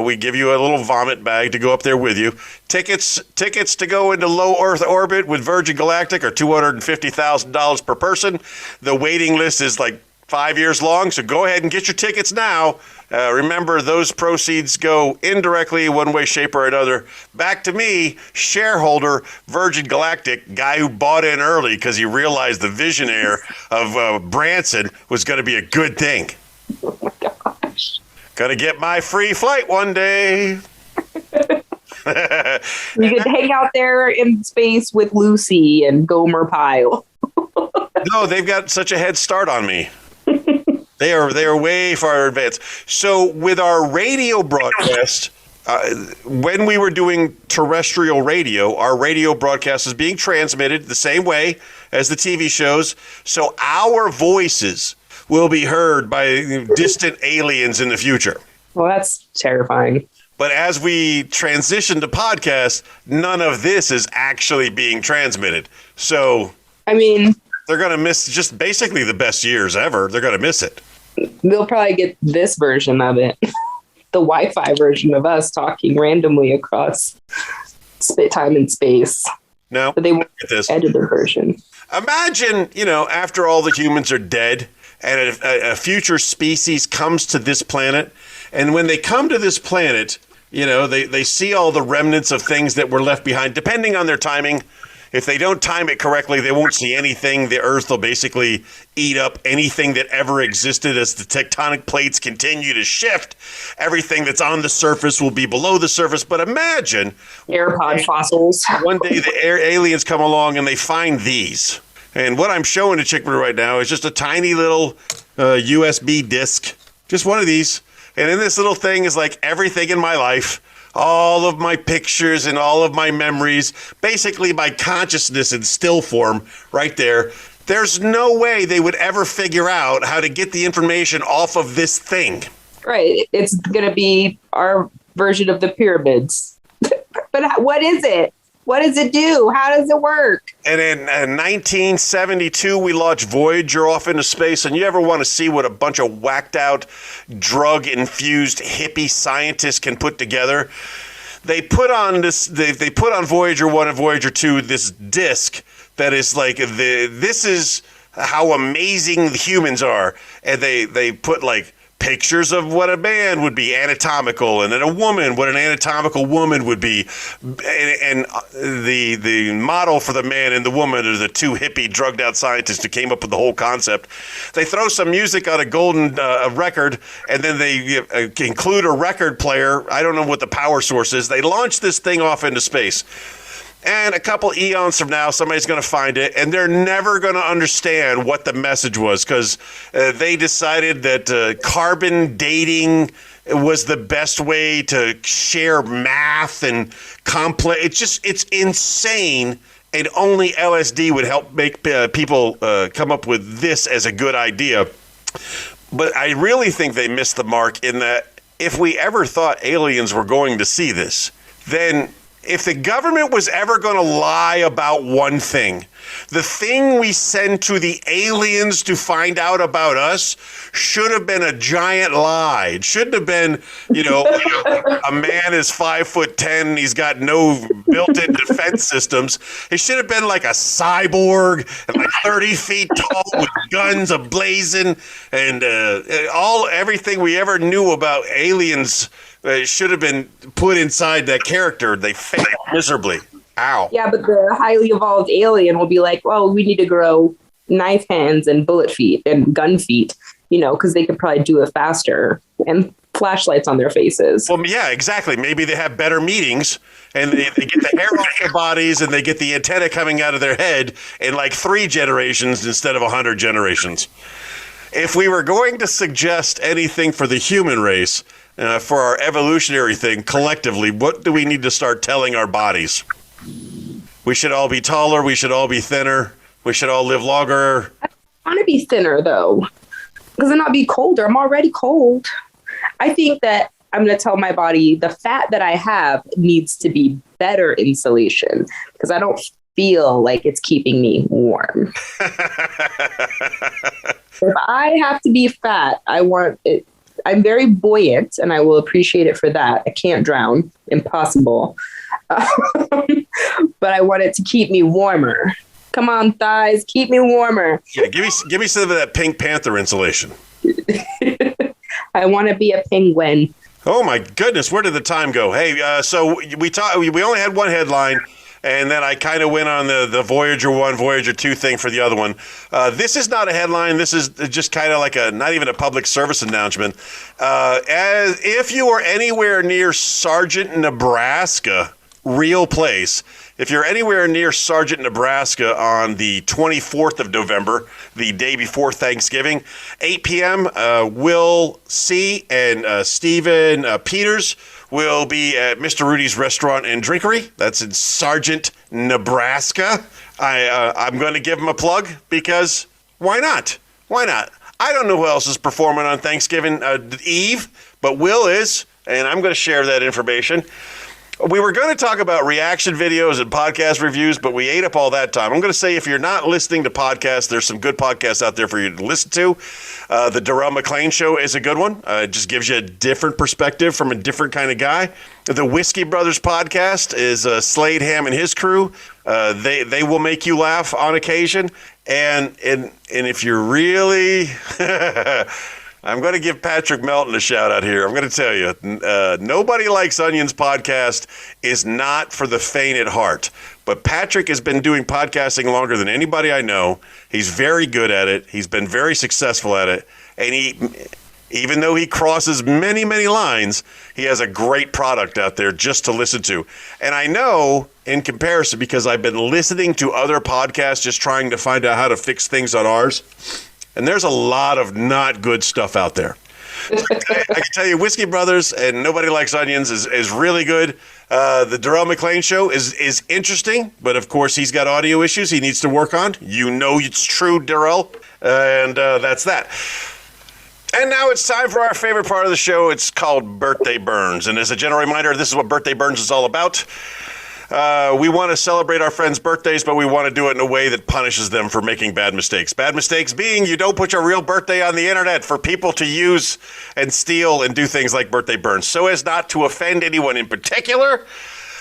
we give you a little vomit bag to go up there with you. Tickets to go into low Earth orbit with Virgin Galactic are $250,000 per person. The waiting list is like 5 years long, so go ahead and get your tickets now. Remember, those proceeds go indirectly, one way, shape, or another, back to me, shareholder, Virgin Galactic, guy who bought in early because he realized the visionaire of Branson was going to be a good thing. Oh my gosh. Gonna get my free flight one day. You could hang out there in space with Lucy and Gomer Pyle. No, they've got such a head start on me. They are way far advanced. So with our radio broadcast, when we were doing terrestrial radio, our radio broadcast is being transmitted the same way as the TV shows. So our voices will be heard by distant aliens in the future. Well, that's terrifying. But as we transition to podcast, none of this is actually being transmitted. So, they're going to miss just basically the best years ever. They're going to miss it. They'll probably get this version of it. The Wi-Fi version of us talking randomly across time and space. No, but they won't get this edited version. Imagine, after all the humans are dead and a future species comes to this planet. And when they come to this planet, they see all the remnants of things that were left behind, depending on their timing. If they don't time it correctly, they won't see anything. The Earth will basically eat up anything that ever existed as the tectonic plates continue to shift. Everything that's on the surface will be below the surface. But imagine AirPod fossils. One day the aliens come along and they find these. And what I'm showing to Chickman right now is just a tiny little USB disc. Just one of these. And in this little thing is like everything in my life. All of my pictures and all of my memories, basically my consciousness in still form right there. There's no way they would ever figure out how to get the information off of this thing. Right. It's going to be our version of the pyramids. But what is it? What does it do? How does it work? And in 1972, we launched Voyager off into space. And you ever want to see what a bunch of whacked out, drug-infused hippie scientists can put together? They put on this. They put on Voyager 1 and Voyager 2 this disc that is like this is how amazing the humans are. And they put like pictures of what a man would be anatomical, and then a woman, what an anatomical woman would be. And the model for the man and the woman are the two hippie drugged out scientists who came up with the whole concept. They throw some music on a golden record, and then they include a record player. I don't know what the power source is. They launch this thing off into space. And a couple eons from now, somebody's going to find it, and they're never going to understand what the message was, because they decided that carbon dating was the best way to share math and complex. It's insane, and only LSD would help make people come up with this as a good idea. But I really think they missed the mark in that if we ever thought aliens were going to see this, then if the government was ever going to lie about one thing, the thing we send to the aliens to find out about us should have been a giant lie. It shouldn't have been, a man is 5'10", and he's got no built-in defense systems. It should have been like a cyborg and like 30 feet tall with guns ablazing, and everything we ever knew about aliens should have been put inside that character. They failed miserably. Ow. Yeah, but the highly evolved alien will be like, well, we need to grow knife hands and bullet feet and gun feet, because they could probably do it faster, and flashlights on their faces. Well, yeah, exactly. Maybe they have better meetings, and they get the hair off their bodies, and they get the antenna coming out of their head in like 3 generations instead of 100 generations. If we were going to suggest anything for the human race, for our evolutionary thing collectively, what do we need to start telling our bodies? We should all be taller. We should all be thinner. We should all live longer. I want to be thinner, though, because then I'll be colder. I'm already cold. I think that I'm going to tell my body the fat that I have needs to be better insulation, because I don't feel like it's keeping me warm. If I have to be fat, I want it. I'm very buoyant, and I will appreciate it for that. I can't drown. Impossible. But I want it to keep me warmer. Come on, thighs, keep me warmer. Yeah, give me some of that Pink Panther insulation. I want to be a penguin. Oh my goodness, where did the time go? Hey, so we only had one headline, and then I kind of went on the Voyager 1, Voyager 2 thing for the other one. This is not a headline. This is just kind of like not even a public service announcement. As if you are anywhere near Sargent, Nebraska, real place. If you're anywhere near Sargent, Nebraska on the 24th of November, the day before Thanksgiving, 8 p.m., Will C. and Stephen Peters will be at Mr. Rudy's Restaurant and Drinkery. That's in Sargent, Nebraska. I'm going to give him a plug because why not? Why not? I don't know who else is performing on Thanksgiving Eve, but Will is, and I'm going to share that information. We were going to talk about reaction videos and podcast reviews, but we ate up all that time. I'm going to say if you're not listening to podcasts, there's some good podcasts out there for you to listen to. The Darrell McLean Show is a good one. It just gives you a different perspective from a different kind of guy. The Whiskey Brothers podcast is Slade, Ham, and his crew. They will make you laugh on occasion. And if you're really... I'm going to give Patrick Melton a shout out here. I'm going to tell you, Nobody Likes Onions podcast is not for the faint at heart. But Patrick has been doing podcasting longer than anybody I know. He's very good at it. He's been very successful at it. And even though he crosses many, many lines, he has a great product out there just to listen to. And I know in comparison, because I've been listening to other podcasts just trying to find out how to fix things on ours. And there's a lot of not good stuff out there. I can tell you, Whiskey Brothers and Nobody Likes Onions is really good. The Darrell McLean Show is interesting, but of course he's got audio issues he needs to work on. You know it's true, Darrell. And that's that. And now it's time for our favorite part of the show. It's called Birthday Burns. And as a general reminder, this is what Birthday Burns is all about. We want to celebrate our friends' birthdays, but we want to do it in a way that punishes them for making bad mistakes. Bad mistakes being you don't put your real birthday on the internet for people to use and steal and do things like birthday burns. So as not to offend anyone in particular,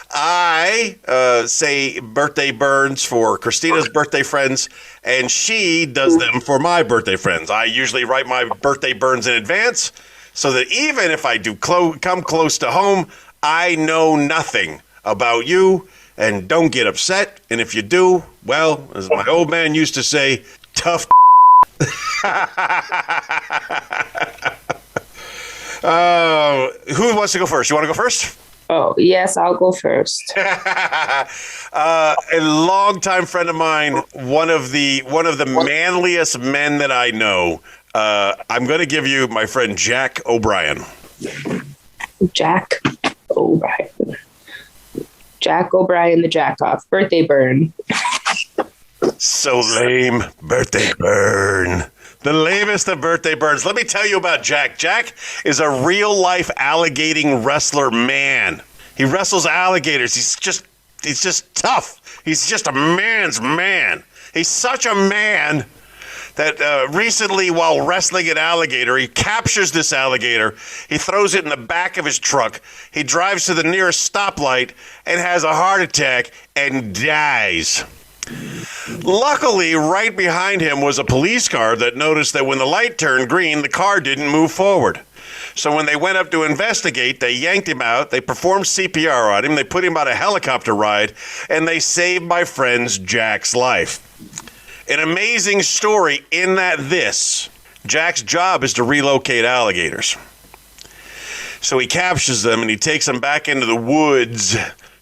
I say birthday burns for Christina's birthday friends, and she does them for my birthday friends. I usually write my birthday burns in advance so that even if I do come close to home, I know nothing about you and don't get upset. And if you do, well, as my old man used to say, tough. Who wants to go first? You want to go first? Oh, yes, I'll go first. A longtime friend of mine, one of the manliest men that I know. I'm going to give you my friend Jack O'Brien. Jack O'Brien. Jack O'Brien, the jack-off. Birthday burn. So lame. Birthday burn. The lamest of birthday burns. Let me tell you about Jack. Jack is a real-life alligator wrestler man. He wrestles alligators. He's just tough. He's just a man's man. He's such a man that recently, while wrestling an alligator, he captures this alligator. He throws it in the back of his truck. He drives to the nearest stoplight and has a heart attack and dies. Luckily, right behind him was a police car that noticed that when the light turned green, the car didn't move forward. So when they went up to investigate, they yanked him out, they performed CPR on him, they put him on a helicopter ride, and they saved my friend's Jack's life. An amazing story in that Jack's job is to relocate alligators. So he captures them and he takes them back into the woods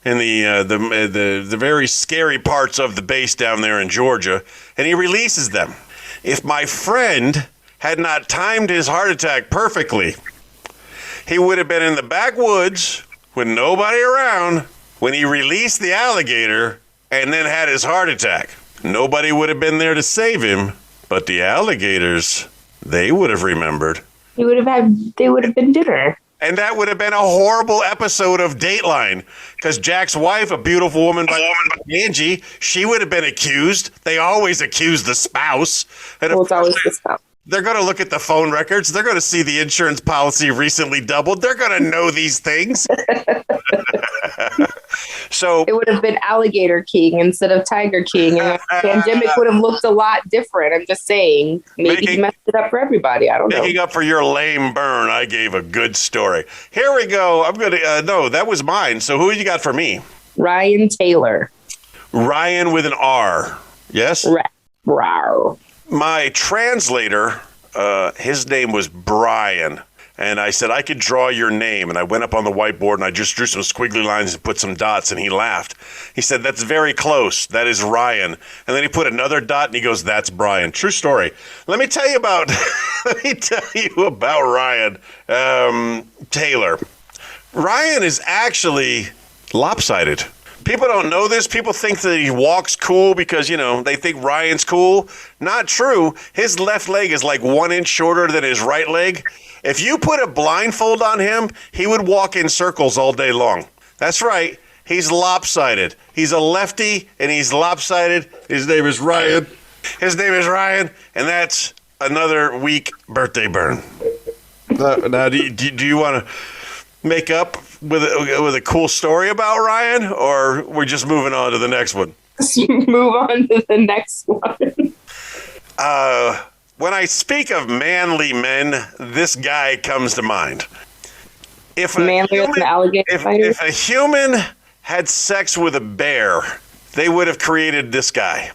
in the very scary parts of the base down there in Georgia, and he releases them. If my friend had not timed his heart attack perfectly, he would have been in the backwoods with nobody around when he released the alligator and then had his heart attack. Nobody would have been there to save him, but the alligators, they would have remembered. They would have been dinner. And that would have been a horrible episode of Dateline, because Jack's wife, a beautiful woman by Angie, she would have been accused. They always accuse the spouse. And well, it's always the spouse. They're going to look at the phone records. They're going to see the insurance policy recently doubled. They're going to know these things. So it would have been Alligator King instead of Tiger King, and the pandemic would have looked a lot different. I'm just saying, maybe he messed it up for everybody. I don't know. Making up for your lame burn, I gave a good story. Here we go. I'm going to, no, that was mine. So who you got for me? Ryan Taylor. Ryan with an R. Yes? Rar. My translator, his name was Brian. And I said, I could draw your name. And I went up on the whiteboard and I just drew some squiggly lines and put some dots. And he laughed. He said, that's very close. That is Ryan. And then he put another dot and he goes, that's Brian. True story. Let me tell you about Ryan Taylor. Ryan is actually lopsided. People don't know this. People think that he walks cool because, they think Ryan's cool. Not true. His left leg is like 1 inch shorter than his right leg. If you put a blindfold on him, he would walk in circles all day long. That's right. He's lopsided. He's a lefty and he's lopsided. His name is Ryan. And that's another weak birthday burn. Now, do you want to make up with a cool story about Ryan, or we're just moving on to the next one? Move on to the next one. When I speak of manly men, this guy comes to mind. If a human had sex with a bear, they would have created this guy.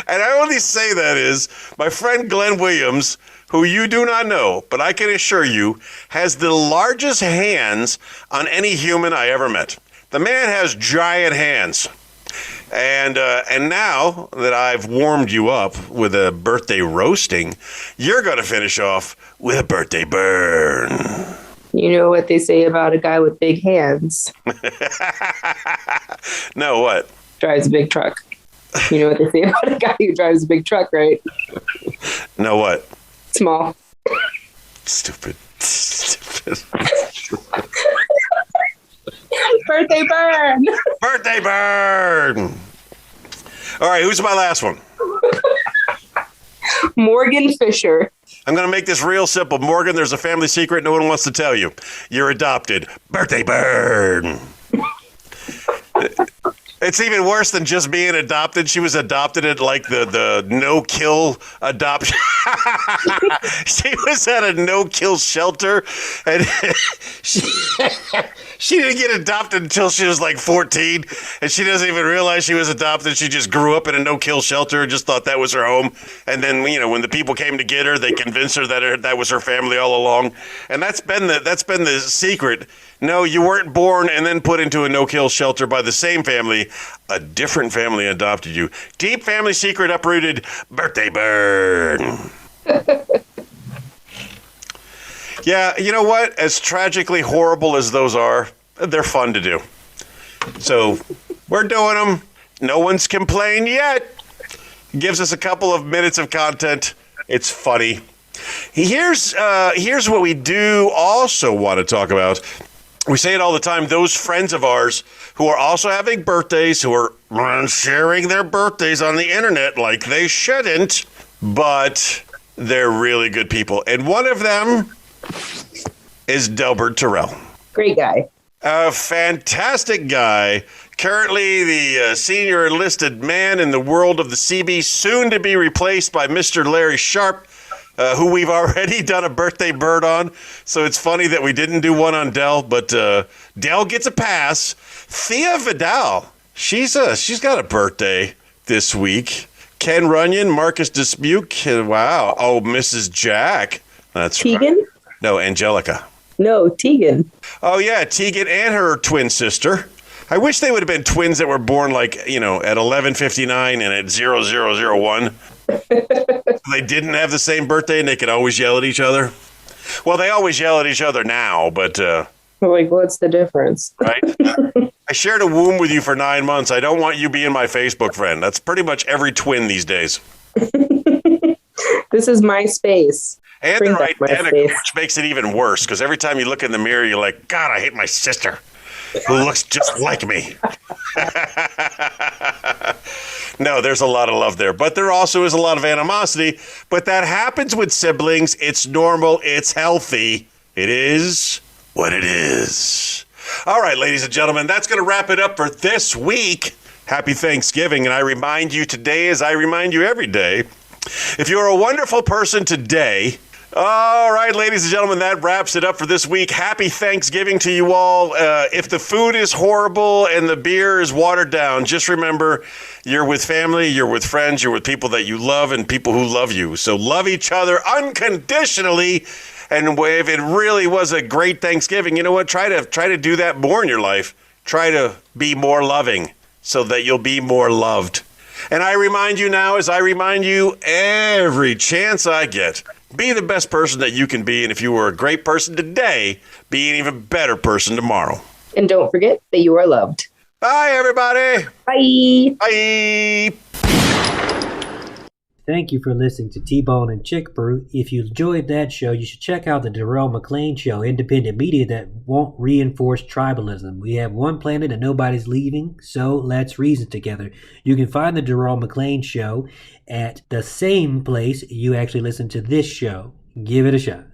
And I only say that is my friend Glenn Williams, who you do not know, but I can assure you, has the largest hands on any human I ever met. The man has giant hands. And now that I've warmed you up with a birthday roasting, you're going to finish off with a birthday burn. You know what they say about a guy with big hands? No, what? Drives a big truck. You know what they say about a guy who drives a big truck, right? No, what? Small. Stupid. Birthday burn. Birthday burn. All right, who's my last one? Morgan Fisher. I'm going to make this real simple. Morgan, there's a family secret no one wants to tell you. You're adopted. Birthday bird. It's even worse than just being adopted. She was adopted at like the no-kill adoption. She was at a no-kill shelter, and she didn't get adopted until she was like 14, and she doesn't even realize she was adopted. She just grew up in a no-kill shelter and just thought that was her home. And then, when the people came to get her, they convinced her that that was her family all along. And that's been the secret. No, you weren't born and then put into a no-kill shelter by the same family. A different family adopted you. Deep family secret uprooted. Birthday bird. Yeah, you know what? As tragically horrible as those are, they're fun to do. So we're doing them. No one's complained yet. Gives us a couple of minutes of content. It's funny. Here's what we do also want to talk about. We say it all the time. Those friends of ours who are also having birthdays, who are sharing their birthdays on the internet like they shouldn't, but they're really good people. And one of them is Delbert Terrell. Great guy. A fantastic guy. Currently the senior enlisted man in the world of the Seabees, soon to be replaced by Mr. Larry Sharp, who we've already done a birthday bird on. So it's funny that we didn't do one on Del, but Del gets a pass. Thea Vidal, she's got a birthday this week. Ken Runyon, Marcus Dismuke, wow. Oh, Mrs. Jack. That's Teagan? Right. No, Angelica. No, Teagan. Oh, yeah, Teagan and her twin sister. I wish they would have been twins that were born at 11:59 and at 0001. They didn't have the same birthday and they could always yell at each other. Well, they always yell at each other now, but... like, what's the difference? Right? I shared a womb with you for 9 months. I don't want you being my Facebook friend. That's pretty much every twin these days. This is my space. And they're identical, which makes it even worse, because every time you look in the mirror, you're like, God, I hate my sister, who looks just like me. No, there's a lot of love there, but there also is a lot of animosity. But that happens with siblings. It's normal. It's healthy. It is what it is. All right, ladies and gentlemen, that's going to wrap it up for this week. Happy Thanksgiving. And I remind you today, as I remind you every day, if you're a wonderful person today... All right, ladies and gentlemen, that wraps it up for this week. Happy Thanksgiving to you all. If the food is horrible and the beer is watered down, just remember you're with family, you're with friends, you're with people that you love and people who love you. So love each other unconditionally. And if it really was a great Thanksgiving, you know what? Try to do that more in your life. Try to be more loving so that you'll be more loved. And I remind you now, as I remind you every chance I get, be the best person that you can be. And if you were a great person today, be an even better person tomorrow. And don't forget that you are loved. Bye, everybody. Bye. Bye. Thank you for listening to T-Bone and Chick Brew. If you enjoyed that show, you should check out the Darrell McLean Show, independent media that won't reinforce tribalism. We have one planet and nobody's leaving, so let's reason together. You can find the Darrell McLean Show at the same place you actually listen to this show. Give it a shot.